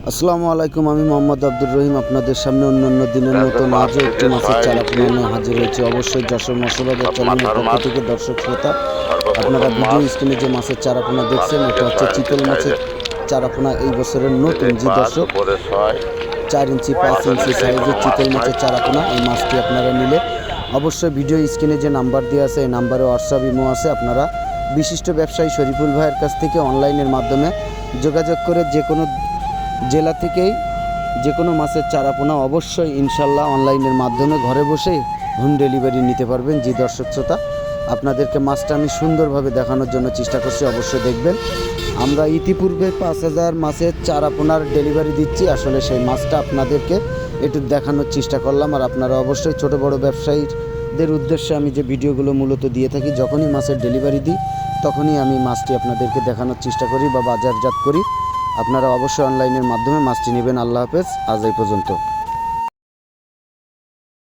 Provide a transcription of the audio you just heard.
আসসালামু আলাইকুম, আমি মোহাম্মদ আব্দুর রহিম আপনাদের সামনে অন্যান্য দিনের মতো আজও একটি মাছের চারা নিয়ে হাজির হয়েছে। অবশ্যই যশোর মৎস্যবাজার চ্যানেলের পক্ষ থেকে দর্শক শ্রোতা, আপনারা ভিডিও স্ক্রিনে যে মাছের চারাপোনা দেখছেন এটা হচ্ছে চিতল মাছের চারাপোনা। এই বছরের নতুন জি দর্শক, 4 ইঞ্চি 5 ইঞ্চি সাইজের চিতল মাছের চারাপোনা। এই মাছটি আপনারা নিলে অবশ্যই ভিডিও স্ক্রিনে যে নাম্বার দেওয়া আছে এই নাম্বারে হোয়াটসঅ্যাপ ইমো আছে, আপনারা বিশিষ্ট ব্যবসায়ী শরীফুল ভাইয়ের কাছ থেকে অনলাইনের মাধ্যমে যোগাযোগ করে যে কোনো জেলা থেকেই যে কোনো মাছের চারাপোনা অবশ্যই ইনশাল্লাহ অনলাইনের মাধ্যমে ঘরে বসেই হোম ডেলিভারি নিতে পারবেন। যে দর্শক শ্রোতা, আপনাদেরকে মাছটা আমি সুন্দরভাবে দেখানোর জন্য চেষ্টা করছি, অবশ্যই দেখবেন। আমরা ইতিপূর্বে 5000 মাছের চারাপোনার ডেলিভারি দিচ্ছি, আসলে সেই মাছটা আপনাদেরকে একটু দেখানোর চেষ্টা করলাম। আর আপনারা অবশ্যই ছোট বড় ব্যবসায়ীদের উদ্দেশ্যে আমি যে ভিডিওগুলো মূলত দিয়ে থাকি, যখনই মাছের ডেলিভারি দিই তখনই আমি মাছটি আপনাদেরকে দেখানোর চেষ্টা করি বা বাজারজাত করি। আপনারা অবশ্যই অনলাইনের মাধ্যমে মাছটি নেবেন। আল্লাহ হাফেজ, আজ এই পর্যন্ত।